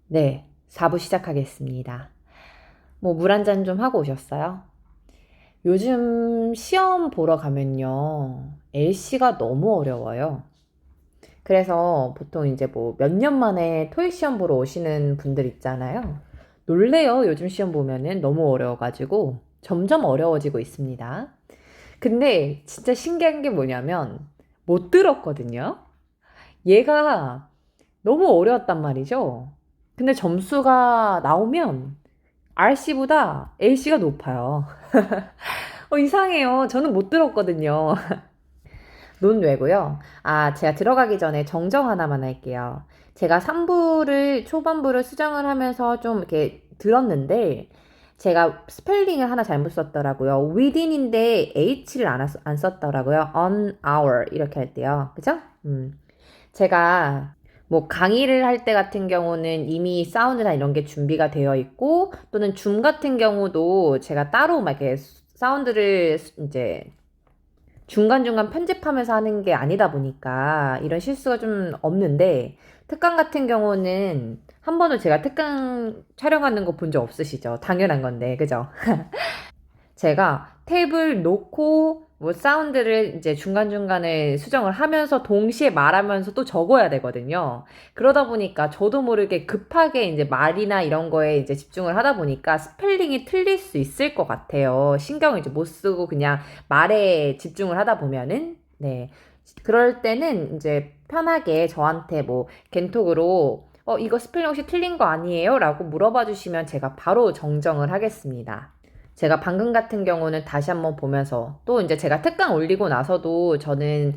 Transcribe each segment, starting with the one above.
네, 4부 시작하겠습니다. 물 한 잔 좀 하고 오셨어요? 요즘 시험 보러 가면요. LC가 너무 어려워요. 그래서 보통 이제 몇 년 만에 토익 시험 보러 오시는 분들 있잖아요. 놀래요. 요즘 시험 보면은 너무 어려워가지고 점점 어려워지고 있습니다. 근데 진짜 신기한 게 뭐냐면 못 들었거든요. 얘가 너무 어려웠단 말이죠. 근데 점수가 나오면 RC보다 LC가 높아요. 이상해요. 저는 못 들었거든요. 논외고요. 제가 들어가기 전에 정정 하나만 할게요. 제가 3부를, 초반부를 수정을 하면서 좀 이렇게 들었는데, 제가 스펠링을 하나 잘못 썼더라고요. within인데 H를 안 썼더라고요. on hour 이렇게 할 때요. 그죠? 제가 강의를 할 때 같은 경우는 이미 사운드나 이런 게 준비가 되어 있고, 또는 줌 같은 경우도 제가 따로 막 이렇게 사운드를 이제 중간중간 편집하면서 하는 게 아니다 보니까 이런 실수가 좀 없는데, 특강 같은 경우는 한 번도 제가 특강 촬영하는 거 본 적 없으시죠? 당연한 건데, 그죠? 제가 탭을 놓고 사운드를 이제 중간중간에 수정을 하면서 동시에 말하면서 또 적어야 되거든요. 그러다 보니까 저도 모르게 급하게 이제 말이나 이런 거에 이제 집중을 하다 보니까 스펠링이 틀릴 수 있을 것 같아요. 신경을 이제 못 쓰고 그냥 말에 집중을 하다 보면은, 네. 그럴 때는 이제 편하게 저한테 겐톡으로 이거 스펠링 혹시 틀린 거 아니에요? 라고 물어봐 주시면 제가 바로 정정을 하겠습니다. 제가 방금 같은 경우는 다시 한번 보면서 또 이제 제가 특강 올리고 나서도 저는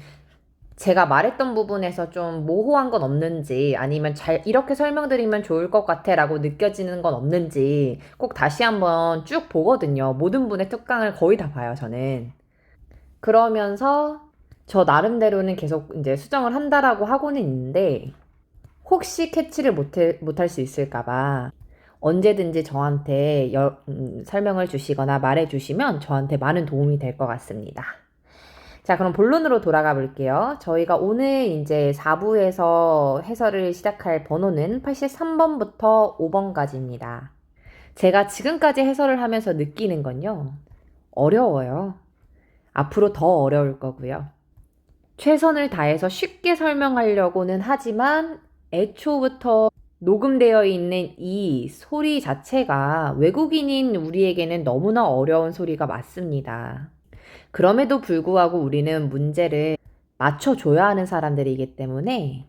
제가 말했던 부분에서 좀 모호한 건 없는지 아니면 잘 이렇게 설명드리면 좋을 것 같아 라고 느껴지는 건 없는지 꼭 다시 한번 쭉 보거든요. 모든 분의 특강을 거의 다 봐요, 저는. 그러면서 저 나름대로는 계속 이제 수정을 한다라고 하고는 있는데 혹시 캐치를 못할 수 있을까봐 언제든지 저한테 설명을 주시거나 말해 주시면 저한테 많은 도움이 될 것 같습니다. 자, 그럼 본론으로 돌아가 볼게요. 저희가 오늘 이제 4부에서 해설을 시작할 번호는 83번부터 5번까지입니다. 제가 지금까지 해설을 하면서 느끼는 건요. 어려워요. 앞으로 더 어려울 거고요. 최선을 다해서 쉽게 설명하려고는 하지만 애초부터 녹음되어 있는 이 소리 자체가 외국인인 우리에게는 너무나 어려운 소리가 맞습니다. 그럼에도 불구하고 우리는 문제를 맞춰줘야 하는 사람들이기 때문에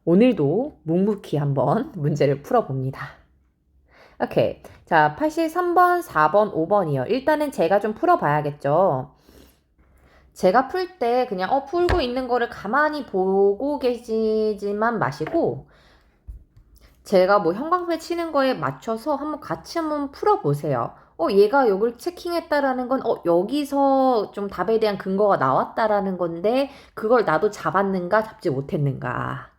오늘도 묵묵히 한번 문제를 풀어봅니다. 오케이. 자, 83번, 4번, 5번이요. 일단은 제가 좀 풀어봐야겠죠. 제가 풀 때 그냥 풀고 있는 거를 가만히 보고 계시지만 마시고 제가 형광펜 치는 거에 맞춰서 같이 한번 풀어보세요. 얘가 요걸 체킹했다라는 건, 여기서 좀 답에 대한 근거가 나왔다라는 건데, 그걸 나도 잡았는가, 잡지 못했는가.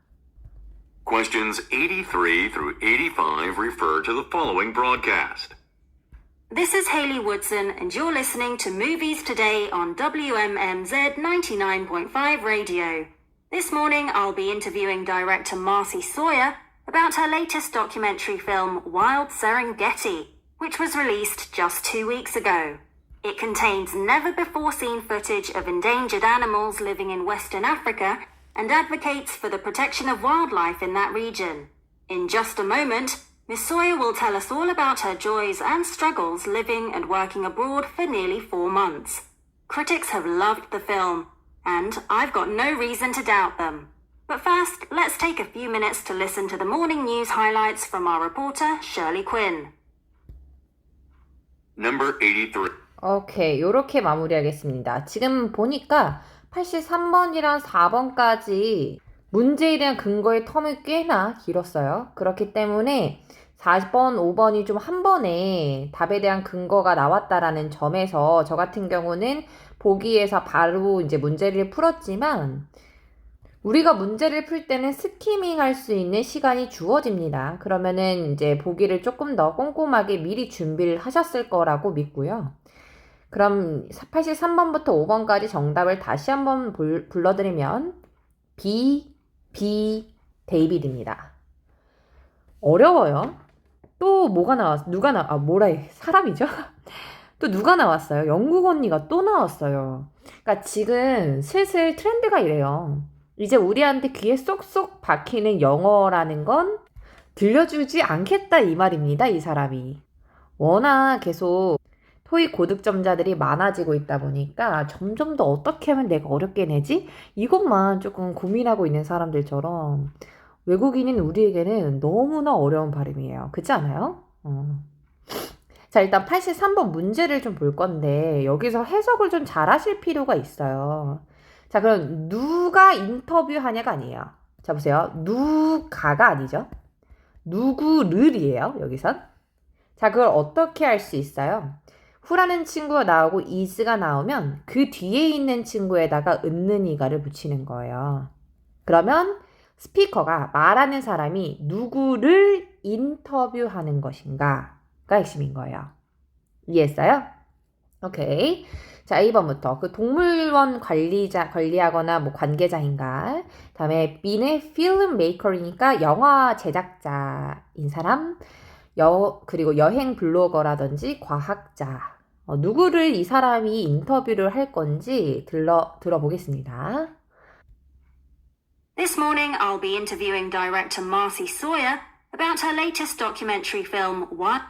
Questions 83 through 85 refer to the following broadcast. This is Hayley Woodson, and you're listening to Movies Today on WMMZ 99.5 Radio. This morning, I'll be interviewing director Marcy Sawyer about her latest documentary film, Wild Serengeti, which was released just 2 weeks ago. It contains never-before-seen footage of endangered animals living in Western Africa and advocates for the protection of wildlife in that region. In just a moment, Miss Sawyer will tell us all about her joys and struggles living and working abroad for nearly 4 months. Critics have loved the film, and I've got no reason to doubt them. But first, let's take a few minutes to listen to the morning news highlights from our reporter, Shirley Quinn. Number 83. 오케이, 요렇게 마무리하겠습니다. 지금 보니까 83번이랑 4번까지 문제에 대한 근거의 텀이 꽤나 길었어요. 그렇기 때문에 4번, 5번이 좀 한 번에 답에 대한 근거가 나왔다라는 점에서 저 같은 경우는 보기에서 바로 이제 문제를 풀었지만 우리가 문제를 풀 때는 스키밍 할 수 있는 시간이 주어집니다. 그러면은 이제 보기를 조금 더 꼼꼼하게 미리 준비를 하셨을 거라고 믿고요. 그럼 83번부터 5번까지 정답을 다시 한번 불러드리면 B, 데이비드입니다. 어려워요. 또 뭐가 사람이죠? 또 누가 나왔어요? 영국 언니가 또 나왔어요. 그러니까 지금 슬슬 트렌드가 이래요. 이제 우리한테 귀에 쏙쏙 박히는 영어라는 건 들려주지 않겠다 이 말입니다, 이 사람이. 워낙 계속 토익 고득점자들이 많아지고 있다 보니까 점점 더 어떻게 하면 내가 어렵게 내지? 이것만 조금 고민하고 있는 사람들처럼 외국인인 우리에게는 너무나 어려운 발음이에요. 그렇지 않아요? 자, 일단 83번 문제를 좀 볼 건데 여기서 해석을 좀 잘 하실 필요가 있어요. 자, 그럼 누가 인터뷰하냐가 아니에요. 자, 보세요. 누가가 아니죠. 누구를이에요, 여기선. 자, 그걸 어떻게 할 수 있어요? 후라는 친구가 나오고 is가 나오면 그 뒤에 있는 친구에다가 은는이가를 붙이는 거예요. 그러면 스피커가 말하는 사람이 누구를 인터뷰하는 것인가가 핵심인 거예요. 이해했어요? 오케이. 자, 2번부터 그 동물원 관리하거나 뭐 관계자인가. 다음에 B는 필름 메이커이니까 영화 제작자인 사람. 그리고 여행 블로거라든지 과학자. 누구를 이 사람이 인터뷰를 할 건지 들어보겠습니다. This morning I'll be interviewing director Marcy Sawyer about her latest documentary film What?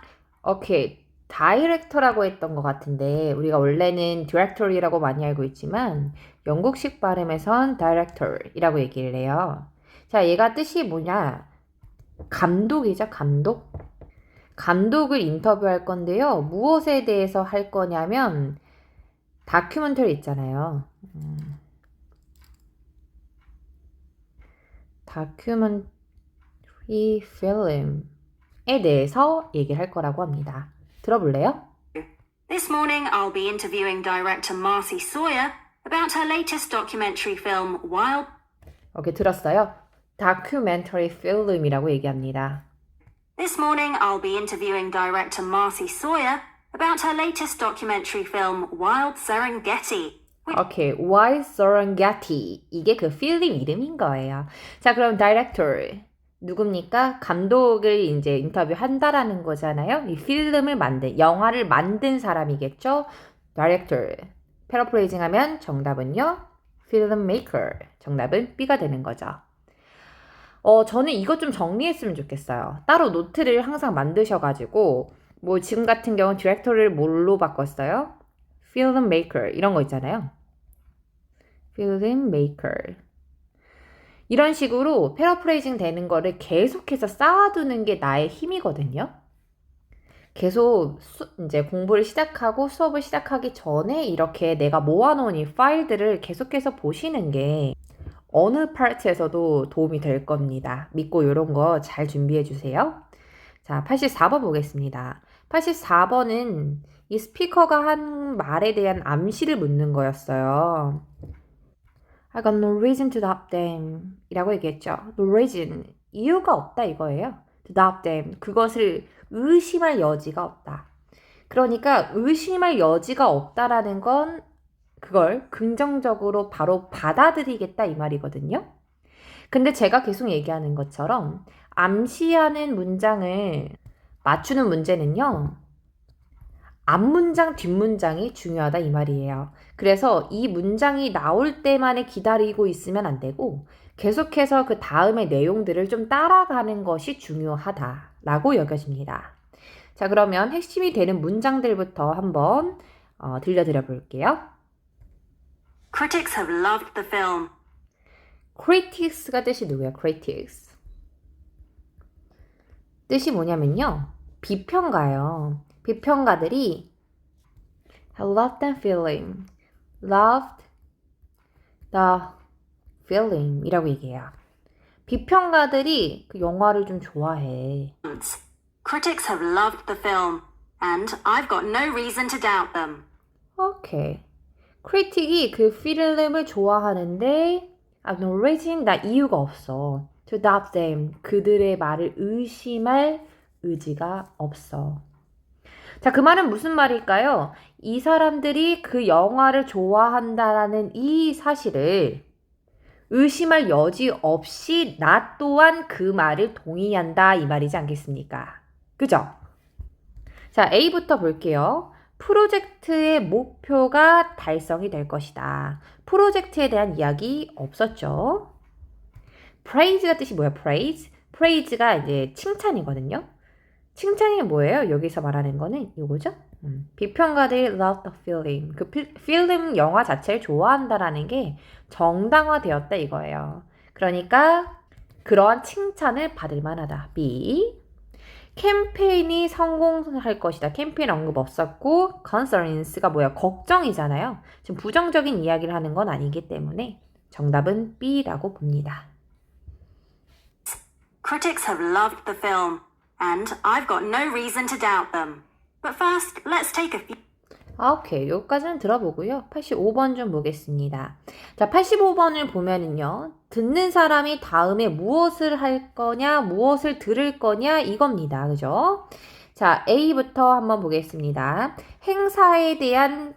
오케이. 다이렉터라고 했던 것 같은데 우리가 원래는 디렉터리라고 많이 알고 있지만 영국식 발음에선 다이렉터이라고 얘기를 해요. 자, 얘가 뜻이 뭐냐? 감독이죠, 감독. 감독을 인터뷰할 건데요. 무엇에 대해서 할 거냐면 다큐멘터리 있잖아요. 다큐멘터리 필름에 대해서 얘기를 할 거라고 합니다. 들어볼래요? This morning I'll be interviewing director Marcy Sawyer about her latest documentary film Wild. 오케이, 들었어요? 다큐멘터리 필름이라고 얘기합니다. This morning I'll be interviewing director Marcy Sawyer about her latest documentary film Wild Serengeti. 오케이, Wild Serengeti. 이게 그 필름 이름인 거예요. 자, 그럼 다이렉터 누굽니까? 감독을 이제 인터뷰한다라는 거잖아요. 이 필름을 영화를 만든 사람이겠죠? 다이렉터. 패러프레이징 하면 정답은요? 필름메이커. 정답은 B가 되는 거죠. 저는 이것 좀 정리했으면 좋겠어요. 따로 노트를 항상 만드셔가지고 뭐 지금 같은 경우는 디렉터를 뭘로 바꿨어요? 필름메이커 이런 거 있잖아요. 필름메이커 이런 식으로 패러프레이징 되는 거를 계속해서 쌓아두는 게 나의 힘이거든요. 계속 이제 공부를 시작하고 수업을 시작하기 전에 이렇게 내가 모아놓은 이 파일들을 계속해서 보시는 게 어느 파트에서도 도움이 될 겁니다. 믿고 이런 거 잘 준비해 주세요. 자, 84번 보겠습니다. 84번은 이 스피커가 한 말에 대한 암시를 묻는 거였어요. I got no reason to doubt them 이라고 얘기했죠. No reason, 이유가 없다 이거예요. To doubt them, 그것을 의심할 여지가 없다. 그러니까 의심할 여지가 없다라는 건 그걸 긍정적으로 바로 받아들이겠다 이 말이거든요. 근데 제가 계속 얘기하는 것처럼 암시하는 문장을 맞추는 문제는요. 앞문장, 뒷문장이 중요하다 이 말이에요. 그래서 이 문장이 나올 때만에 기다리고 있으면 안 되고 계속해서 그 다음의 내용들을 좀 따라가는 것이 중요하다라고 여겨집니다. 자, 그러면 핵심이 되는 문장들부터 한번 들려드려 볼게요. Critics have loved the film. critics가 뜻이 누구예요? critics. 뜻이 뭐냐면요. 비평가요. 비평가들이 loved the film, loved the film 이라고 얘기해요. 비평가들이 그 영화를 좀 좋아해. Critics have loved the film, and I've got no reason to doubt them. 오케이. 크리틱이 그 필름을 좋아하는데 I've no reason, 나 이유가 없어. To doubt them, 그들의 말을 의심할 의지가 없어. 자, 그 말은 무슨 말일까요? 이 사람들이 그 영화를 좋아한다라는 이 사실을 의심할 여지 없이 나 또한 그 말을 동의한다 이 말이지 않겠습니까? 그죠? 자, A부터 볼게요. 프로젝트의 목표가 달성이 될 것이다. 프로젝트에 대한 이야기 없었죠? praise가 뜻이 뭐야? praise가 이제 칭찬이거든요. 칭찬이 뭐예요? 여기서 말하는 거는 이거죠? 비평가들이 love the film. 그 필름 영화 자체를 좋아한다라는 게 정당화되었다 이거예요. 그러니까 그러한 칭찬을 받을 만하다. B. 캠페인이 성공할 것이다. 캠페인 언급 없었고 concerns가 뭐야? 걱정이잖아요. 지금 부정적인 이야기를 하는 건 아니기 때문에 정답은 B라고 봅니다. Critics have loved the film, and I've got no reason to doubt them. But first, let's take a few... 오케이. 여기까지는 들어보고요. 85번 좀 보겠습니다. 자, 85번을 보면은요. 듣는 사람이 다음에 무엇을 할 거냐, 무엇을 들을 거냐 이겁니다. 그죠? 자, A부터 한번 보겠습니다. 행사에 대한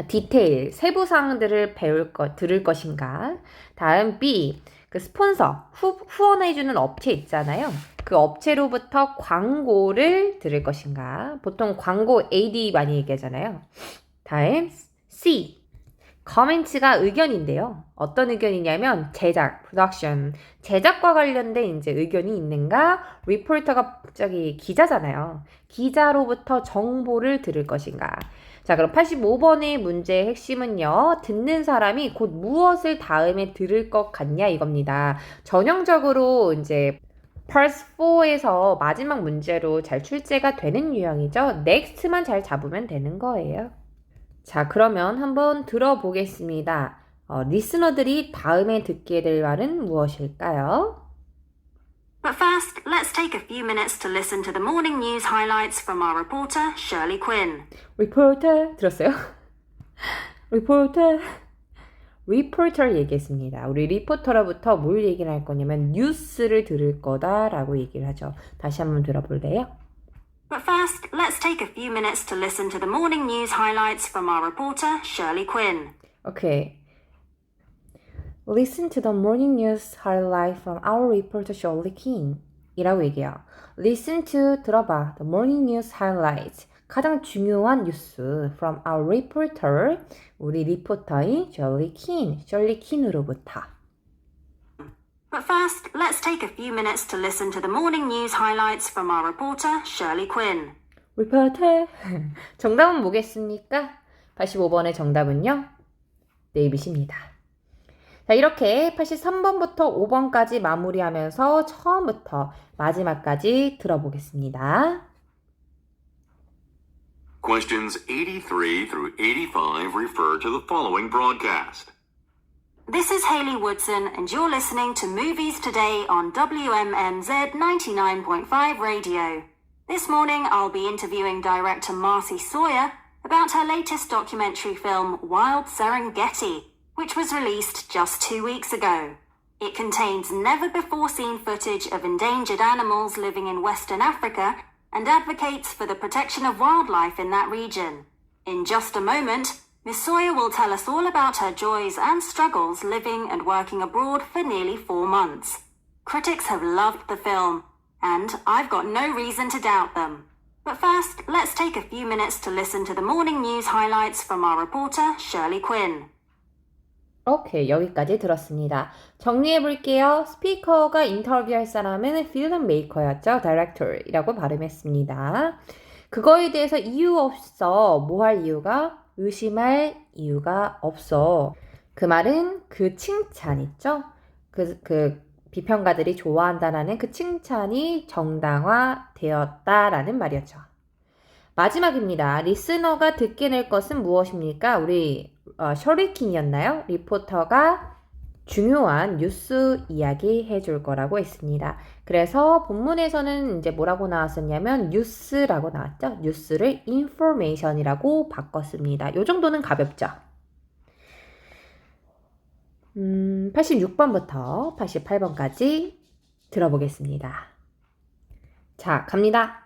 디테일, 세부사항들을 들을 것인가. 다음 B, 그 스폰서, 후원해주는 업체 있잖아요. 그 업체로부터 광고를 들을 것인가. 보통 광고 AD 많이 얘기하잖아요. 다음 C, 커멘트가 의견인데요. 어떤 의견이냐면 제작, 프로덕션, 제작과 관련된 이제 의견이 있는가. 리포터가 갑자기 기자잖아요. 기자로부터 정보를 들을 것인가. 자, 그럼 85번의 문제의 핵심은요. 듣는 사람이 곧 무엇을 다음에 들을 것 같냐 이겁니다. 전형적으로 이제 Part 4에서 마지막 문제로 잘 출제가 되는 유형이죠. Next만 잘 잡으면 되는 거예요. 자, 그러면 한번 들어보겠습니다. 리스너들이 다음에 듣게 될 말은 무엇일까요? But first, let's take a few minutes to listen to the morning news highlights from our reporter, Shirley Quinn. 리포터 들었어요? 리포터 얘기했습니다. 우리 리포터로부터 뭘 얘기를 할 거냐면 뉴스를 들을 거다라고 얘기를 하죠. 다시 한번 들어볼래요? But first, let's take a few minutes to listen to the morning news highlights from our reporter, Shirley Quinn. Okay. Listen to the morning news highlight from our reporter Shirley Quinn 이라고 얘기해요. Listen to, 들어봐. The morning news highlights. 가장 중요한 뉴스 from our reporter, 우리 리포터인 Shirley Quinn으로부터. But first, let's take a few minutes to listen to the morning news highlights from our reporter, Shirley Quinn. 리포터. 정답은 뭐겠습니까? 85번의 정답은요. 네이빗입니다. 자, 이렇게 83번부터 5번까지 마무리하면서 처음부터 마지막까지 들어보겠습니다. Questions 83 through 85 refer to the following broadcast. This is Hayley Woodson, and you're listening to Movies Today on WMMZ 99.5 Radio. This morning, I'll be interviewing director Marcy Sawyer about her latest documentary film, Wild Serengeti, which was released just 2 weeks ago. It contains never-before-seen footage of endangered animals living in Western Africa and advocates for the protection of wildlife in that region. In just a moment, Miss Sawyer will tell us all about her joys and struggles living and working abroad for nearly 4 months. Critics have loved the film, and I've got no reason to doubt them. But first, let's take a few minutes to listen to the morning news highlights from our reporter, Shirley Quinn. 오케이, 여기까지 들었습니다. 정리해 볼게요. 스피커가 인터뷰할 사람은 필름 메이커였죠. 다이렉터라고 발음했습니다. 그거에 대해서 이유 없어. 뭐 할 이유가? 의심할 이유가 없어. 그 말은 그 칭찬 있죠? 그 비평가들이 좋아한다라는 그 칭찬이 정당화되었다라는 말이었죠. 마지막입니다. 리스너가 듣게 될 것은 무엇입니까? 우리 셔리 퀸이었나요? 리포터가 중요한 뉴스 이야기 해줄 거라고 했습니다. 그래서 본문에서는 이제 뭐라고 나왔었냐면 뉴스라고 나왔죠. 뉴스를 information이라고 바꿨습니다. 요 정도는 가볍죠. 86번부터 88번까지 들어보겠습니다. 자, 갑니다.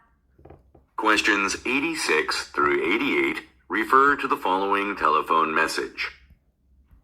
Questions 86 through 88 refer to the following telephone message.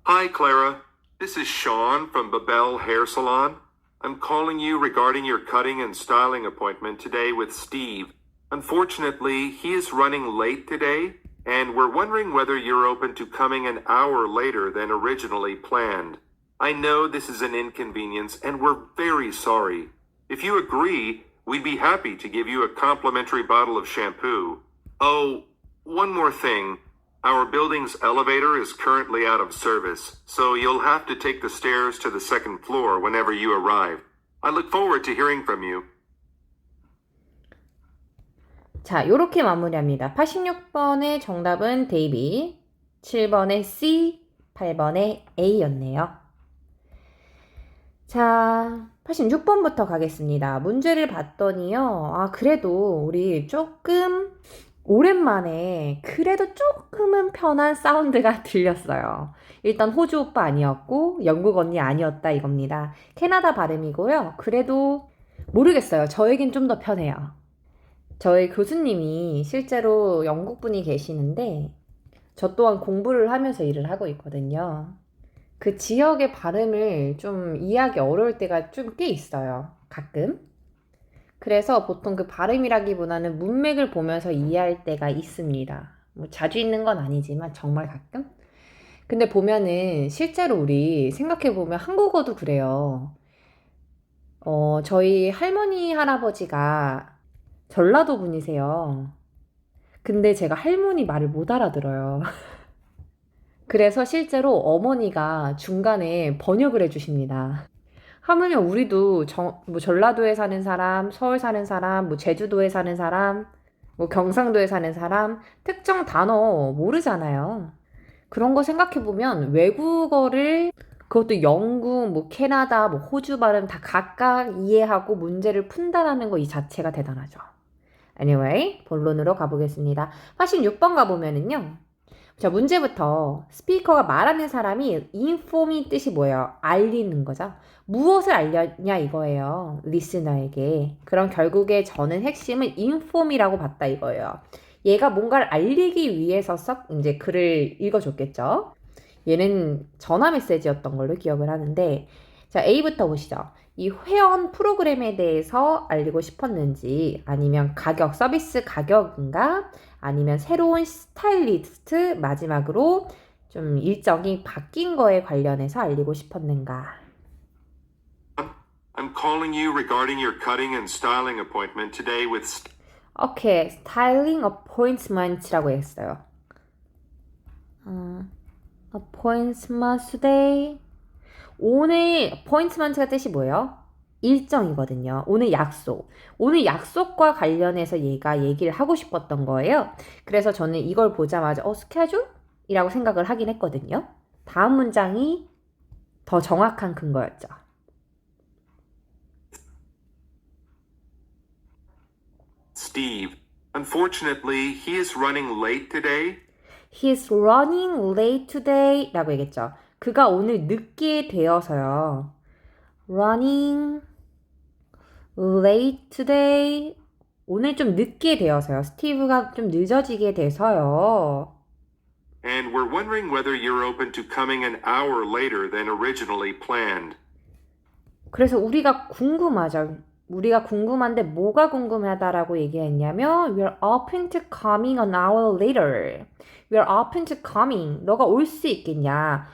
Hi, Clara. This is Sean from Babel Hair Salon. I'm calling you regarding your cutting and styling appointment today with Steve. Unfortunately, he is running late today, and we're wondering whether you're open to coming an hour later than originally planned. I know this is an inconvenience, and we're very sorry. If you agree, we'd be happy to give you a complimentary bottle of shampoo. Oh, one more thing. Our building's elevator is currently out of service, so you'll have to take the stairs to the second floor whenever you arrive. I look forward to hearing from you. 자, 요렇게 마무리합니다. 86번의 정답은 데이비, 7번의 C, 8번의 A였네요. 자, 86번부터 가겠습니다. 문제를 봤더니요. 그래도 우리 조금 오랜만에 그래도 조금은 편한 사운드가 들렸어요. 일단 호주 오빠 아니었고 영국 언니 아니었다 이겁니다. 캐나다 발음이고요. 그래도 모르겠어요. 저에겐 좀 더 편해요. 저희 교수님이 실제로 영국 분이 계시는데 저 또한 공부를 하면서 일을 하고 있거든요. 그 지역의 발음을 좀 이해하기 어려울 때가 좀 꽤 있어요. 가끔. 그래서 보통 그 발음이라기보다는 문맥을 보면서 이해할 때가 있습니다. 뭐 자주 있는 건 아니지만 정말 가끔? 근데 보면은 실제로 우리 생각해보면 한국어도 그래요. 저희 할머니, 할아버지가 전라도 분이세요. 근데 제가 할머니 말을 못 알아들어요. 그래서 실제로 어머니가 중간에 번역을 해주십니다. 하물며 우리도 뭐 전라도에 사는 사람, 서울 사는 사람, 뭐 제주도에 사는 사람, 뭐 경상도에 사는 사람 특정 단어 모르잖아요. 그런 거 생각해보면 외국어를 그것도 영국, 뭐 캐나다, 뭐 호주 발음 다 각각 이해하고 문제를 푼다라는 거 이 자체가 대단하죠. Anyway, 본론으로 가보겠습니다. 86번 가보면은요. 자, 문제부터 스피커가 말하는 사람이 inform이 뜻이 뭐예요? 알리는 거죠. 무엇을 알렸냐 이거예요. 리스너에게. 그럼 결국에 저는 핵심은 inform이라고 봤다 이거예요. 얘가 뭔가를 알리기 위해서 이제 글을 읽어줬겠죠. 얘는 전화 메시지였던 걸로 기억을 하는데 자, A부터 보시죠. 이 회원 프로그램에 대해서 알리고 싶었는지 아니면 가격, 서비스 가격인가 아니면 새로운 스타일리스트 마지막으로 좀 일정이 바뀐 거에 관련해서 알리고 싶었는가. I'm calling you regarding your cutting and styling appointment today with 오케이, 스타일링 어포인트먼트라고 했어요. appointment today. 오늘 appointment가 뜻이 뭐예요? 일정이거든요. 오늘 약속. 오늘 약속과 관련해서 얘가 얘기를 하고 싶었던 거예요. 그래서 저는 이걸 보자마자 스케줄? 이라고 생각을 하긴 했거든요. 다음 문장이 더 정확한 근거였죠. Steve. Unfortunately, he is running late today. He's running late today 라고 얘기했죠. 그가 오늘 늦게 되어서요. Running late today. 오늘 좀 늦게 되어서요. 스티브가 좀 늦어지게 돼서요. And we're wondering whether you're open to coming an hour later than originally planned. 그래서 우리가 궁금하죠. 우리가 궁금한데 뭐가 궁금하다라고 얘기했냐면 We're open to coming an hour later. We're open to coming. 너가 올 수 있겠냐?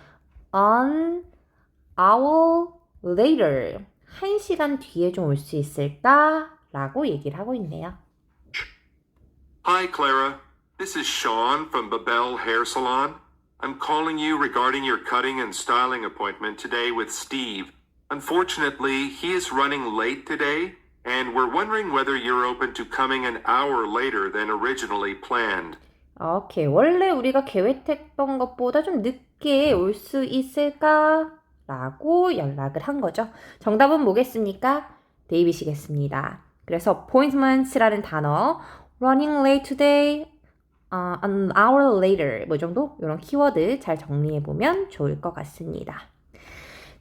An hour later. 1시간 뒤에 좀 올 수 있을까? 라고 얘기를 하고 있네요. Hi, Clara. This is Sean from Babel Hair Salon. I'm calling you regarding your cutting and styling appointment today with Steve. Unfortunately, he is running late today, and we're wondering whether you're open to coming an hour later than originally planned. 오케이. 원래 우리가 계획했던 것보다 좀 늦게 올 수 있을까? 라고 연락을 한 거죠. 정답은 뭐겠습니까? 데이빗이겠습니다. 그래서 appointments라는 단어, running late today, an hour later 뭐 정도? 이런 키워드 잘 정리해보면 좋을 것 같습니다.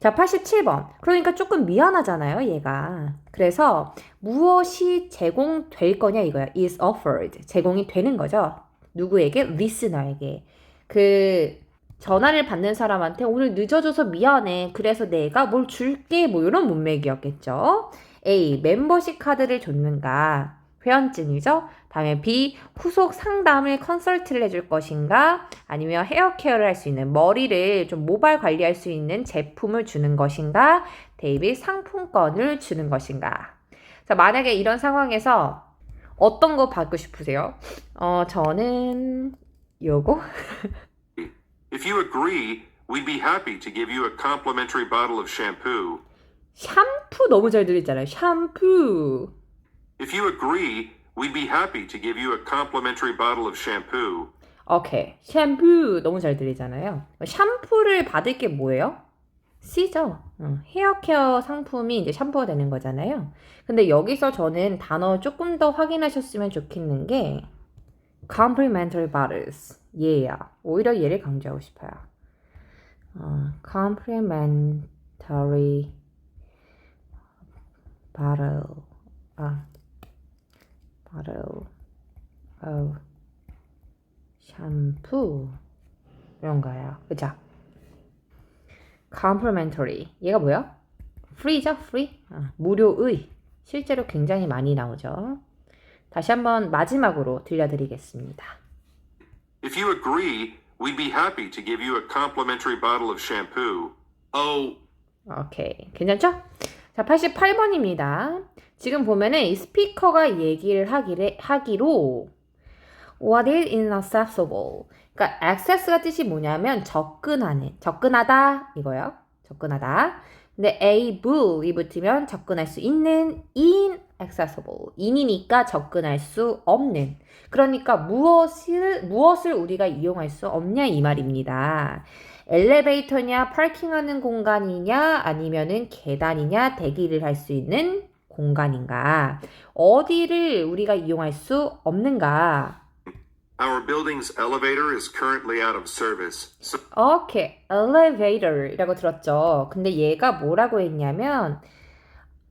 자, 87번. 그러니까 조금 미안하잖아요, 얘가. 그래서 무엇이 제공될 거냐 이거야. is offered. 제공이 되는 거죠. 누구에게? listener에게. 전화를 받는 사람한테 오늘 늦어져서 미안해. 그래서 내가 뭘 줄게. 뭐 이런 문맥이었겠죠. A. 멤버십 카드를 줬는가. 회원증이죠. 다음에 B. 후속 상담을 컨설트를 해줄 것인가. 아니면 헤어케어를 할 수 있는 머리를 좀 모발 관리할 수 있는 제품을 주는 것인가. 데이빗 상품권을 주는 것인가. 자, 만약에 이런 상황에서 어떤 거 받고 싶으세요? 저는 요거? If you agree, we'd be happy to give you a complimentary bottle of shampoo. 샴푸 너무 잘 들리잖아요. 샴푸. If you agree, we'd be happy to give you a complimentary bottle of shampoo. 오케이. 샴푸 너무 잘 들리잖아요. 샴푸를 받을 게 뭐예요? C죠. 헤어케어 상품이 이제 샴푸가 되는 거잖아요. 근데 여기서 저는 단어 조금 더 확인하셨으면 좋겠는 게 complimentary bottles. 얘야. 오히려 얘를 강조하고 싶어요. complimentary bottle. bottle of 샴푸. 이런 거예요. 그죠? complimentary. 얘가 뭐야? free죠? free. 무료의. 실제로 굉장히 많이 나오죠. 다시 한번 마지막으로 들려드리겠습니다. If you agree, we'd be happy to give you a complimentary bottle of shampoo. Oh, 오케이. 괜찮죠? 자, 88번입니다. 지금 보면은 이 스피커가 얘기를 하기로 What is inaccessible? 그러니까 access가 뜻이 뭐냐면 접근하는, 접근하다 이거요. 접근하다. 근데 able이 붙으면 접근할 수 있는 inaccessible. in이니까 접근할 수 없는. 그러니까 무엇을 우리가 이용할 수 없냐 이 말입니다. 엘리베이터냐, 파킹하는 공간이냐, 아니면은 계단이냐, 대기를 할 수 있는 공간인가. 어디를 우리가 이용할 수 없는가. our building's elevator is currently out of service. So 오케이, elevator이라고 들었죠. 근데 얘가 뭐라고 했냐면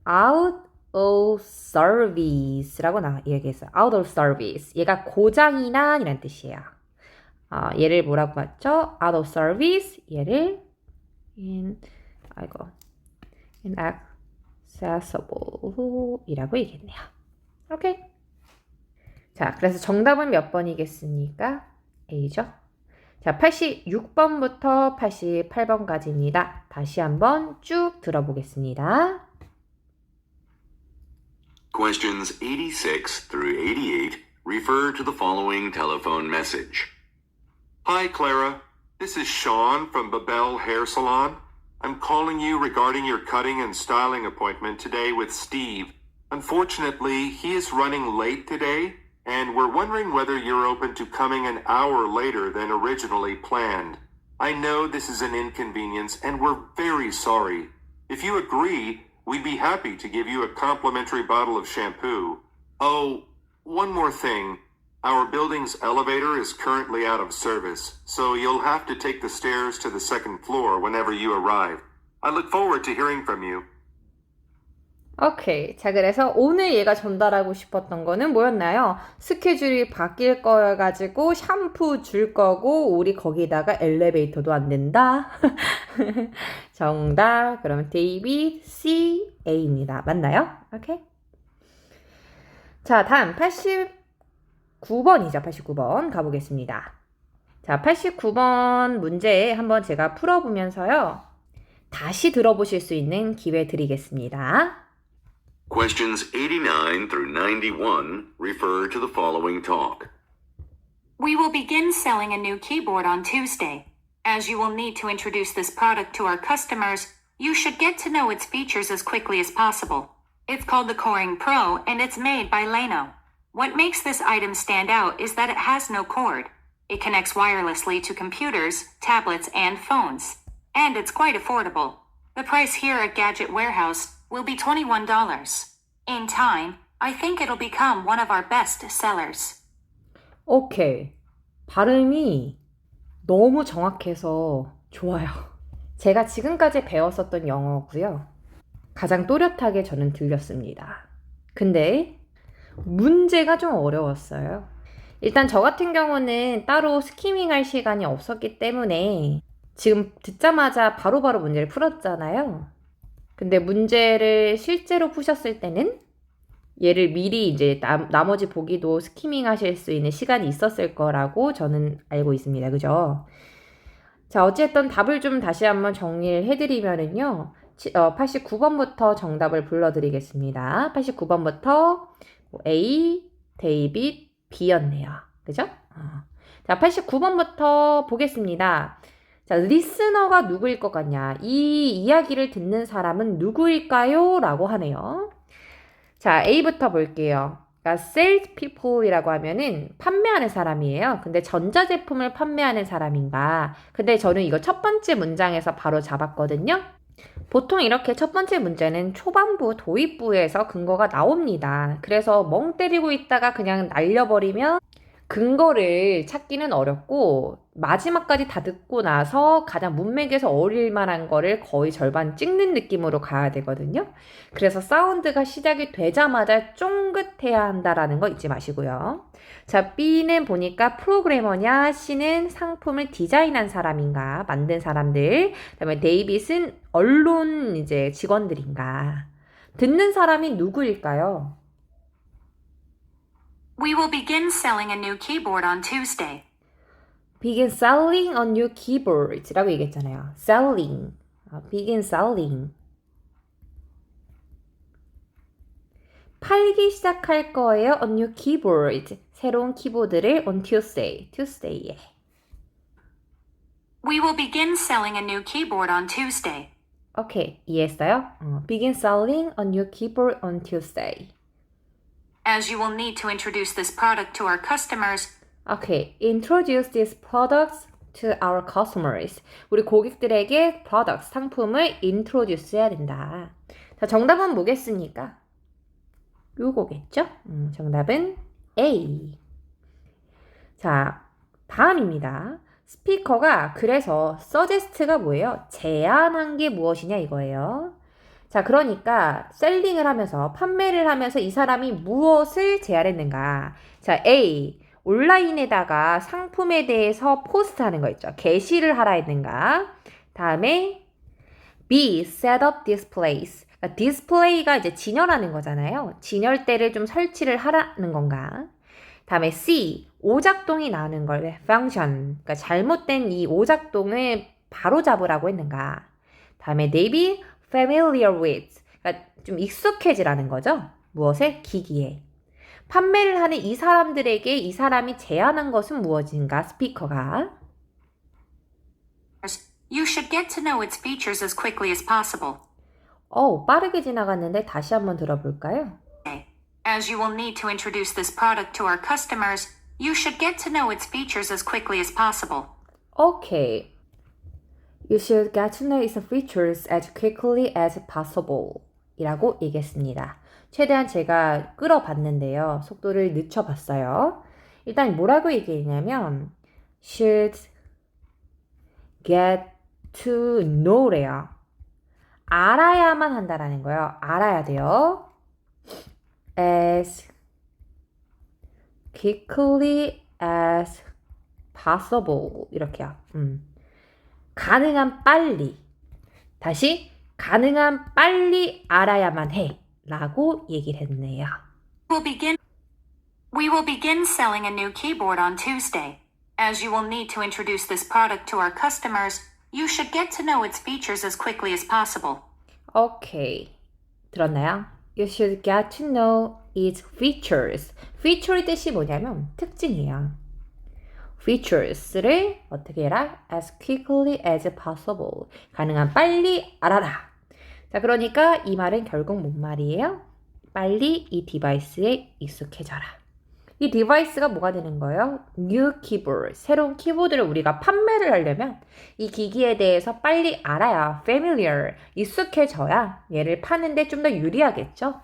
out of service라고 얘기했어요. out of service. 얘가 고장이나 이란 뜻이에요. 얘를 뭐라고 봤죠? out of service. 얘를 inaccessible 이라고 얘기했네요. 오케이. 자, 그래서 정답은 몇 번이겠습니까? A죠. 자, 86번부터 88번까지입니다. 다시 한번 쭉 들어보겠습니다. Questions 86 through 88 refer to the following telephone message. Hi, Clara. This is Sean from Babel Hair Salon. I'm calling you regarding your cutting and styling appointment today with Steve. Unfortunately, he is running late today, and we're wondering whether you're open to coming an hour later than originally planned. I know this is an inconvenience, and we're very sorry. If you agree, we'd be happy to give you a complimentary bottle of shampoo. Oh, one more thing. Our building's elevator is currently out of service, so you'll have to take the stairs to the second floor whenever you arrive. I look forward to hearing from you. 오케이. 자, 그래서 오늘 얘가 전달하고 싶었던 거는 뭐였나요? 스케줄이 바뀔 거여가지고 샴푸 줄 거고 우리 거기다가 엘리베이터도 안 된다. 정답. 그러면 데이빗 C, A입니다. 맞나요? 오케이. 자, 다음 89번이죠. 89번 가보겠습니다. 자, 89번 문제 한번 제가 풀어보면서요. 다시 들어보실 수 있는 기회 드리겠습니다. Questions 89 through 91 refer to the following talk. We will begin selling a new keyboard on Tuesday. As you will need to introduce this product to our customers, you should get to know its features as quickly as possible. It's called the Coring Pro, and it's made by Leno. What makes this item stand out is that it has no cord. It connects wirelessly to computers, tablets, and phones. And it's quite affordable. The price here at Gadget Warehouse will be $21. In time, I think it'll become one of our best sellers. 오케이. 발음이 너무 정확해서 좋아요. 제가 지금까지 배웠었던 영어고요. 가장 또렷하게 저는 들렸습니다. 근데 문제가 좀 어려웠어요. 일단 저 같은 경우는 따로 스키밍할 시간이 없었기 때문에 지금 듣자마자 바로바로 문제를 풀었잖아요. 근데 문제를 실제로 푸셨을 때는 얘를 미리 이제 나머지 보기도 스키밍 하실 수 있는 시간이 있었을 거라고 저는 알고 있습니다. 그죠? 자, 어쨌든 답을 좀 다시 한번 정리를 해드리면은요. 89번부터 정답을 불러드리겠습니다. 89번부터 A, 데이빗, B였네요. 그죠? 자, 89번부터 보겠습니다. 자, 리스너가 누구일 것 같냐? 이 이야기를 듣는 사람은 누구일까요? 라고 하네요. 자, A부터 볼게요. 그러니까 sales people이라고 하면은 판매하는 사람이에요. 근데 전자제품을 판매하는 사람인가? 근데 저는 이거 첫 번째 문장에서 바로 잡았거든요. 보통 이렇게 첫 번째 문제는 초반부, 도입부에서 근거가 나옵니다. 그래서 멍 때리고 있다가 그냥 날려버리면 근거를 찾기는 어렵고 마지막까지 다 듣고 나서 가장 문맥에서 어울릴 만한 거를 거의 절반 찍는 느낌으로 가야 되거든요. 그래서 사운드가 시작이 되자마자 쫑긋해야 한다라는 거 잊지 마시고요. 자, B는 보니까 프로그래머냐, C는 상품을 디자인한 사람인가, 만든 사람들, 그다음에 데이빗은 언론 이제 직원들인가. 듣는 사람이 누구일까요? We will begin selling a new keyboard on Tuesday. Begin selling a new keyboard라고 얘기했잖아요. Selling. Begin selling. 팔기 시작할 거예요. A new keyboard. 새로운 키보드를 on Tuesday. Tuesday에. We will begin selling a new keyboard on Tuesday. 오케이. 이해했어요? Begin selling a new keyboard on Tuesday. As you will need to introduce this product to our customers, 오케이. Introduce these products to our customers. 우리 고객들에게 products, 상품을 introduce 해야 된다. 자, 정답은 뭐겠습니까? 요거겠죠? 정답은 A. 자, 다음입니다. 스피커가 그래서 suggest가 뭐예요? 제안한 게 무엇이냐 이거예요. 자, 그러니까 셀링을 하면서 판매를 하면서 이 사람이 무엇을 제안했는가? 자, A. 온라인에다가 상품에 대해서 포스트하는 거 있죠. 게시를 하라 했는가? 다음에 B. set up displays. 그러니까 디스플레이가 이제 진열하는 거잖아요. 진열대를 좀 설치를 하라는 건가? 다음에 C. 오작동이 나오는 걸 function. 그러니까 잘못된 이 오작동을 바로잡으라고 했는가? 다음에 D. familiar with. 그러니까 좀 익숙해지라는 거죠. 무엇에? 기기에. 판매를 하는 이 사람들에게 이 사람이 제안한 것은 무엇인가? 스피커가. you should get to know its features as quickly as possible. 빠르게 지나갔는데 다시 한번 들어볼까요? As you will need to introduce this product to our customers, you should get to know its features as quickly as possible. 오케이. You should get to know its features as quickly as possible 이라고 얘기했습니다. 최대한 제가 끌어봤는데요. 속도를 늦춰봤어요. 일단 뭐라고 얘기했냐면 should get to know래요. 알아야만 한다라는 거예요. 알아야 돼요. as quickly as possible 이렇게요. 가능한 빨리. 다시 가능한 빨리 알아야만 해 라고 얘기를 했네요. We will begin selling a new keyboard on Tuesday. As you will need to introduce this product to our customers, you should get to know its features as quickly as possible. 오케이. 들었나요? You should get to know its features. feature의 뜻이 뭐냐면 특징이에요. features를 어떻게 해라? as quickly as possible. 가능한 빨리 알아라. 자, 그러니까 이 말은 결국 뭔 말이에요? 빨리 이 디바이스에 익숙해져라. 이 디바이스가 뭐가 되는 거예요? New keyboard. 새로운 키보드를 우리가 판매를 하려면 이 기기에 대해서 빨리 알아야 familiar, 익숙해져야 얘를 파는데 좀 더 유리하겠죠?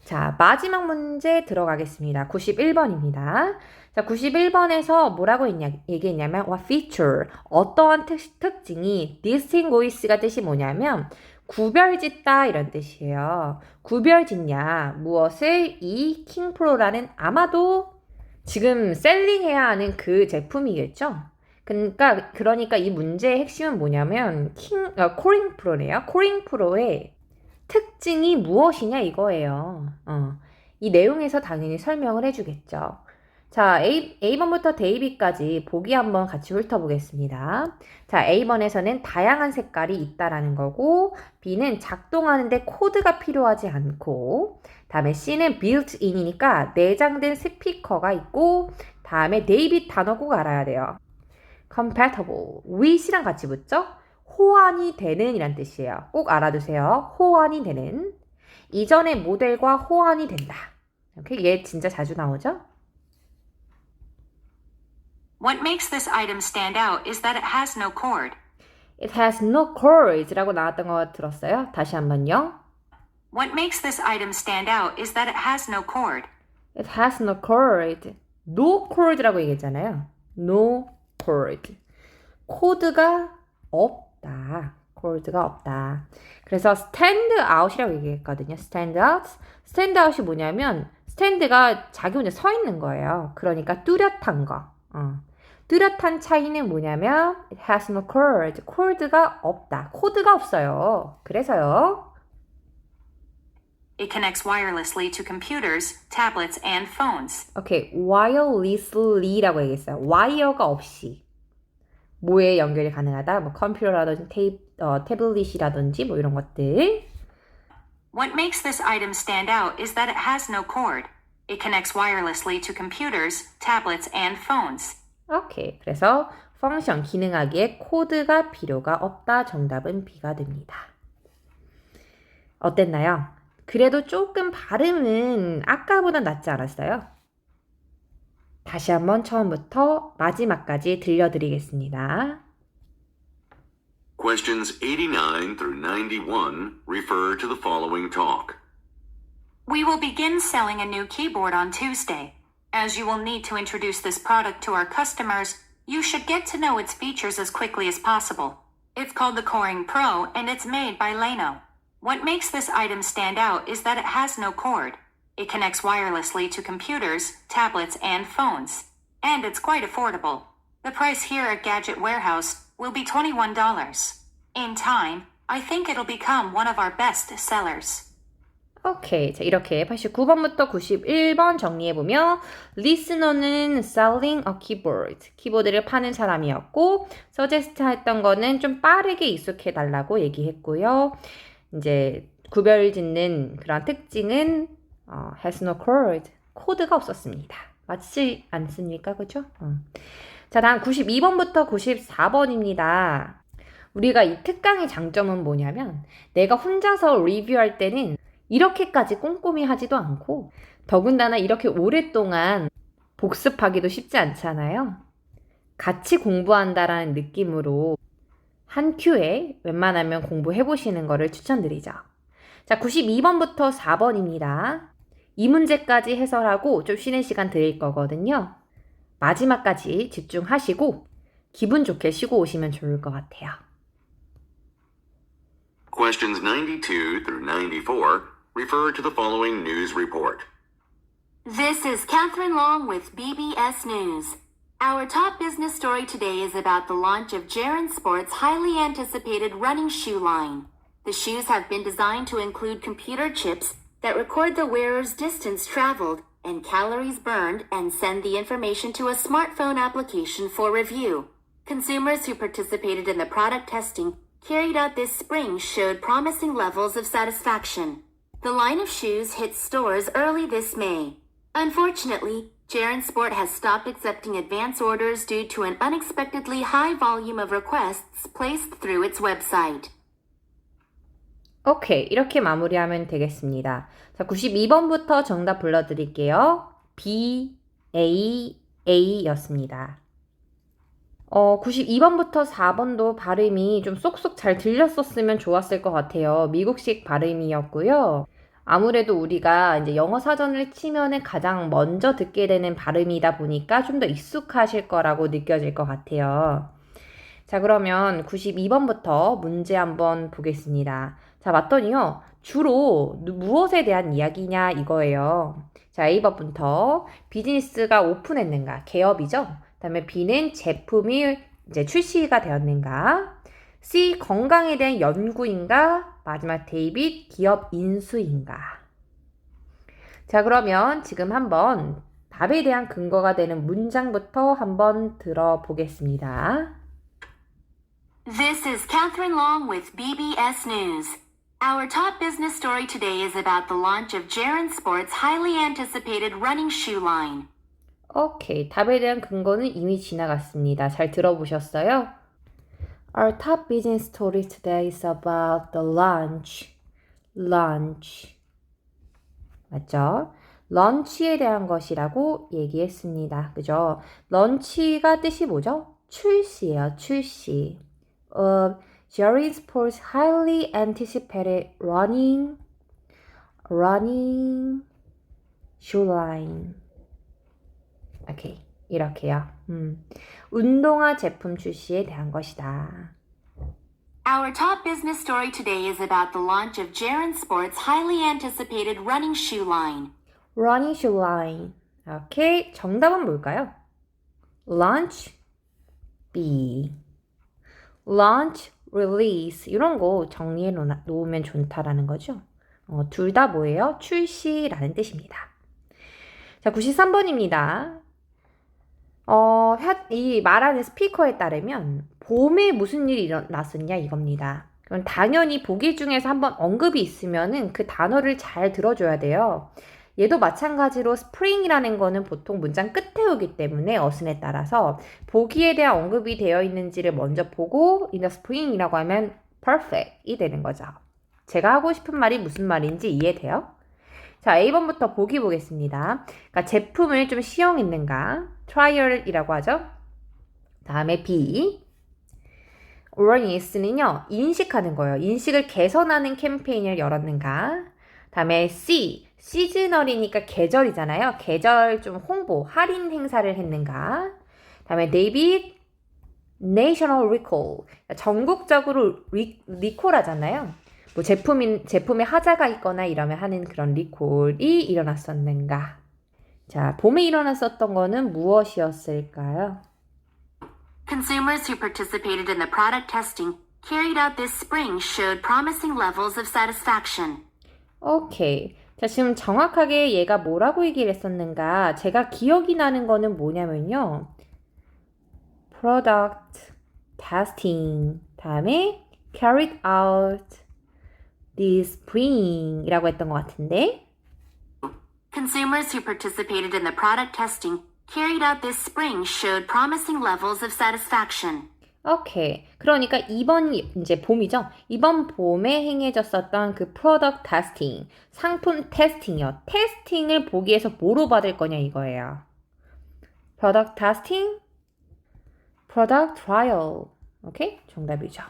자, 마지막 문제 들어가겠습니다. 91번입니다. 자, 91번에서 뭐라고 얘기했냐면 what feature, 어떠한 특징이 distinguish가 뜻이 뭐냐면 구별짓다 이런 뜻이에요. 구별짓냐 무엇을? 이 킹프로라는 아마도 지금 셀링해야 하는 그 제품이겠죠. 그러니까 이 문제의 핵심은 뭐냐면 코링 프로네요. 코링 프로의 특징이 무엇이냐 이거예요. 이 내용에서 당연히 설명을 해주겠죠. 자, A번부터 데이비까지 보기 한번 같이 훑어보겠습니다. 자, A번에서는 다양한 색깔이 있다라는 거고, B는 작동하는데 코드가 필요하지 않고, 다음에 C는 built-in이니까 내장된 스피커가 있고, 다음에 데이빗 단어 꼭 알아야 돼요. compatible, with이랑 같이 붙죠? 호환이 되는 이란 뜻이에요. 꼭 알아두세요. 호환이 되는. 이전의 모델과 호환이 된다. 이렇게 얘 진짜 자주 나오죠? What makes this item stand out is that it has no cord. It has no cords라고 나왔던 거 들었어요? 다시 한번요. What makes this item stand out is that it has no cord. It has no cord. No cord라고 얘기했잖아요. No cord. 코드가 없다. cord가 없다. 그래서 stand out이라고 얘기했거든요. stand out. stand out이 뭐냐면 stand가 자기 혼자 서 있는 거예요. 그러니까 뚜렷한 거. 뚜렷한 차이는 뭐냐면 it has no cord. cord가 없다. 코드가 없어요. 그래서요. It connects wirelessly to computers, tablets, and phones. 오케이. wirelessly라고 얘기했어요. 와이어가 없이. 뭐에 연결이 가능하다? 뭐 컴퓨터라든지 태블릿이라든지 뭐 이런 것들. What makes this item stand out is that it has no cord. It connects wirelessly to computers, tablets, and phones. 오케이. 그래서 펑션 기능하기에 코드가 필요가 없다. 정답은 B가 됩니다. 어땠나요? 그래도 조금 발음은 아까보다 낫지 않았어요? 다시 한번 처음부터 마지막까지 들려드리겠습니다. Questions 89 through 91 refer to the following talk. We will begin selling a new keyboard on Tuesday. As you will need to introduce this product to our customers, you should get to know its features as quickly as possible. It's called the Coring Pro and it's made by Leno. What makes this item stand out is that it has no cord. It connects wirelessly to computers, tablets, and phones. And it's quite affordable. The price here at Gadget Warehouse will be $21. In time, I think it'll become one of our best sellers. 오케이. 자, 이렇게 89번부터 91번 정리해보면 listener는 selling a keyboard. 키보드를 파는 사람이었고 suggest 했던 거는 좀 빠르게 익숙해달라고 얘기했고요. 이제 구별 짓는 그런 특징은 has no cord. 코드가 없었습니다. 맞지 않습니까? 그죠? 자, 다음 92번부터 94번입니다. 우리가 이 특강의 장점은 뭐냐면 내가 혼자서 리뷰할 때는 이렇게까지 꼼꼼히 하지도 않고 더군다나 이렇게 오랫동안 복습하기도 쉽지 않잖아요. 같이 공부한다라는 느낌으로 한 큐에 웬만하면 공부해보시는 거를 추천드리죠. 자, 92번부터 4번입니다. 이 문제까지 해설하고 좀 쉬는 시간 드릴 거거든요. 마지막까지 집중하시고 기분 좋게 쉬고 오시면 좋을 것 같아요. Questions 92 through 94 refer to the following news report. This is Catherine Long with BBS News. Our top business story today is about the launch of Jaren Sports' highly anticipated running shoe line. The shoes have been designed to include computer chips that record the wearer's distance traveled and calories burned and send the information to a smartphone application for review. Consumers who participated in the product testing carried out this spring showed promising levels of satisfaction. The line of shoes hit stores early this May. Unfortunately, Jaren Sport has stopped accepting advance orders due to an unexpectedly high volume of requests placed through its website. 오케이. 이렇게 마무리하면 되겠습니다. 자, 92번부터 정답 불러드릴게요. B, A, A 였습니다. 92번부터 4번도 발음이 좀 쏙쏙 잘 들렸었으면 좋았을 것 같아요. 미국식 발음이었고요. 아무래도 우리가 이제 영어 사전을 치면은 가장 먼저 듣게 되는 발음이다 보니까 좀 더 익숙하실 거라고 느껴질 것 같아요. 자, 그러면 92번부터 문제 한번 보겠습니다. 자, 맞더니요. 주로 무엇에 대한 이야기냐 이거예요. 자, A번부터 비즈니스가 오픈했는가? 개업이죠? 그 다음에 B는 제품이 이제 출시가 되었는가? C. 건강에 대한 연구인가? 마지막 데이빗 기업 인수인가? 자, 그러면 지금 한번 답에 대한 근거가 되는 문장부터 한번 들어보겠습니다. This is Catherine Long with BBS News. Our top business story today is about the launch of Jaren Sports' highly anticipated running shoe line. 오케이, 답에 대한 근거는 이미 지나갔습니다. 잘 들어보셨어요? Our top business story today is about the launch. 맞죠? 런치에 대한 것이라고 얘기했습니다. 그죠? 런치가 뜻이 뭐죠? 출시예요, 출시. Jerry Sports highly anticipated running shoe line. 오케이, 이렇게요. 운동화 제품 출시에 대한 것이다. Our top business story today is about the launch of Jaren Sports' highly anticipated running shoe line. running shoe line. 오케이, 정답은 뭘까요? launch, B. launch, release 이런 거 정리해 놓으면 좋다라는 거죠. 둘 다 뭐예요? 출시라는 뜻입니다. 자, 93번입니다. 이 말하는 스피커에 따르면 봄에 무슨 일이 일어났었냐 이겁니다. 그럼 당연히 보기 중에서 한번 언급이 있으면은 그 단어를 잘 들어줘야 돼요. 얘도 마찬가지로 spring이라는 거는 보통 문장 끝에 오기 때문에 어순에 따라서 보기에 대한 언급이 되어 있는지를 먼저 보고 in the spring이라고 하면 perfect이 되는 거죠. 제가 하고 싶은 말이 무슨 말인지 이해돼요? 자, A번부터 보기 보겠습니다. 그러니까 제품을 좀 시험했는가? trial이라고 하죠. 다음에 B. awareness는요, 인식하는 거예요. 인식을 개선하는 캠페인을 열었는가? 다음에 C. 시즈널이니까 계절이잖아요. 계절 좀 홍보, 할인 행사를 했는가? 다음에 David. national recall. 전국적으로 리콜하잖아요. 뭐 제품에 하자가 있거나 이러면 하는 그런 리콜이 일어났었는가? 자, 봄에 일어났었던 거는 무엇이었을까요? Consumers who participated in the product testing carried out this spring showed promising levels of satisfaction. 오케이. 자, 지금 정확하게 얘가 뭐라고 얘기를 했었는가? 제가 기억이 나는 거는 뭐냐면요. product testing 다음에 carried out this spring 이라고 했던 것 같은데 Consumers who participated in the product testing carried out this spring showed promising levels of satisfaction. 오케이. 그러니까 이번 이제 봄이죠. 이번 봄에 행해졌었던 그 프로덕트 테스팅, 상품 테스팅이요. 테스팅을 보기에서 뭐로 받을 거냐 이거예요. 프로덕트 테스팅, 프로덕트 트라이얼. 오케이? 정답이죠.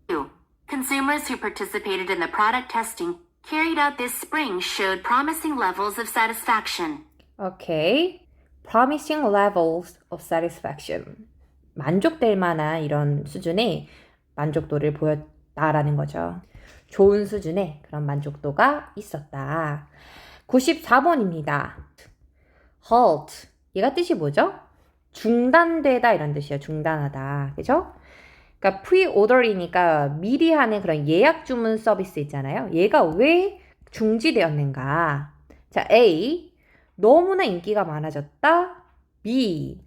2. Consumers who participated in the product testing carried out this spring showed promising levels of satisfaction. 오케이. Promising levels of satisfaction. 만족될 만한 이런 수준의 만족도를 보였다라는 거죠. 좋은 수준의 그런 만족도가 있었다. 94번입니다. halt. 얘가 뜻이 뭐죠? 중단되다 이런 뜻이에요. 중단하다. 그죠? 그러니까 pre-order이니까 미리 하는 그런 예약 주문 서비스 있잖아요. 얘가 왜 중지되었는가? 자, A. 너무나 인기가 많아졌다. B.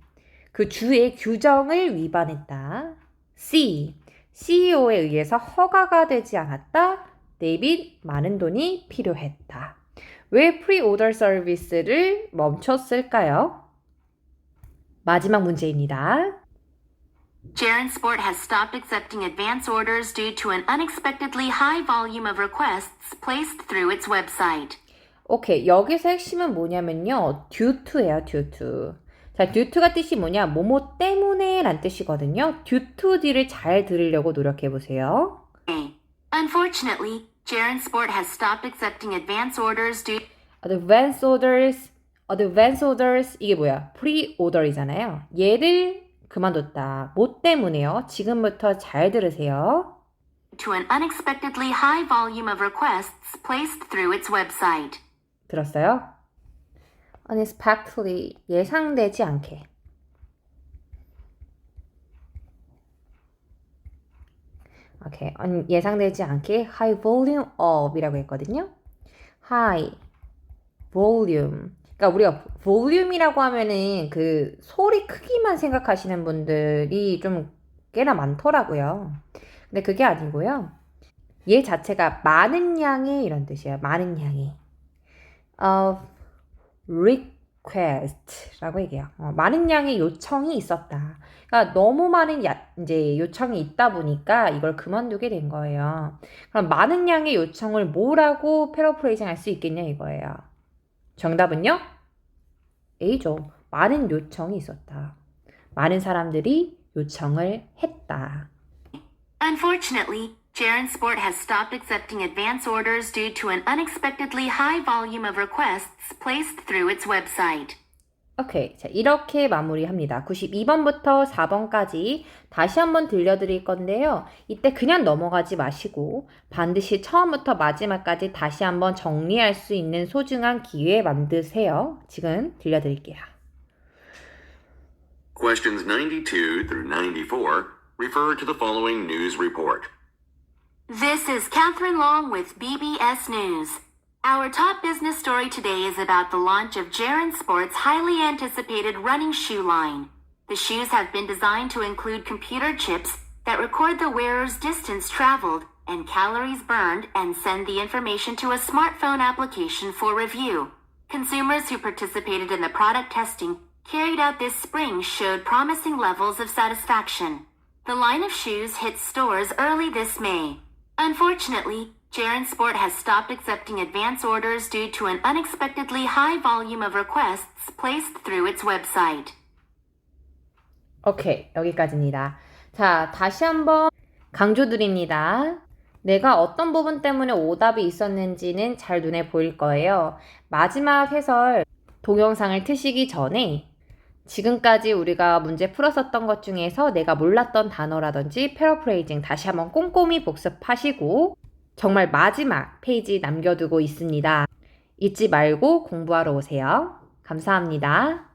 그 주의 규정을 위반했다. C. CEO에 의해서 허가가 되지 않았다. 데이빗, 많은 돈이 필요했다. 왜 프리오더 서비스를 멈췄을까요? 마지막 문제입니다. Jaren Sport has stopped accepting advance orders due to an unexpectedly high volume of requests placed through its website. 오케이, 여기서 핵심은 뭐냐면요. due to예요, due to. 자, due to가 뜻이 뭐냐? 뭐뭐 때문에 란 뜻이거든요. due to D를 잘 들으려고 노력해보세요. A. Unfortunately, Jaren Sport has stopped accepting advance orders due advance orders, 이게 뭐야? pre-order이잖아요. 얘를 그만뒀다. 뭐 때문에요? 지금부터 잘 들으세요. to an unexpectedly high volume of requests placed through its website. 들었어요? unexpectedly, 예상되지 않게. 오케이. 예상되지 않게 high volume of이라고 했거든요. high volume. 그러니까 우리가 volum이라고 하면은 그 소리 크기만 생각하시는 분들이 좀 꽤나 많더라고요. 근데 그게 아니고요. 얘 자체가 많은 양의 이런 뜻이에요. 많은 양의. of request라고 얘기해요. 많은 양의 요청이 있었다. 그러니까 너무 많은 이제 요청이 있다 보니까 이걸 그만두게 된 거예요. 그럼 많은 양의 요청을 뭐라고 패러프레이징 할 수 있겠냐 이거예요. 정답은요? A죠. 많은 요청이 있었다. 많은 사람들이 요청을 했다. Unfortunately, Jaren Sport has stopped accepting advance orders due to an unexpectedly high volume of requests placed through its website. 오케이. 자, 이렇게 마무리합니다. 92번부터 4번까지 다시 한번 들려드릴 건데요. 이때 그냥 넘어가지 마시고 반드시 처음부터 마지막까지 다시 한번 정리할 수 있는 소중한 기회 만드세요. 지금 들려드릴게요. Questions 92 through 94 refer to the following news report. This is Catherine Long with BBS News. Our top business story today is about the launch of Jaren Sports' highly anticipated running shoe line. The shoes have been designed to include computer chips that record the wearer's distance traveled and calories burned and send the information to a smartphone application for review. Consumers who participated in the product testing carried out this spring showed promising levels of satisfaction. The line of shoes hit stores early this May. Unfortunately, Jaren Sport has stopped accepting advance orders due to an unexpectedly high volume of requests placed through its website. 오케이. 여기까지입니다. 자, 다시 한번 강조드립니다. 내가 어떤 부분 때문에 오답이 있었는지는 잘 눈에 보일 거예요. 마지막 해설 동영상을 트시기 전에 지금까지 우리가 문제 풀었었던 것 중에서 내가 몰랐던 단어라든지 패러프레이징 다시 한번 꼼꼼히 복습하시고 정말 마지막 페이지 남겨두고 있습니다. 잊지 말고 공부하러 오세요. 감사합니다.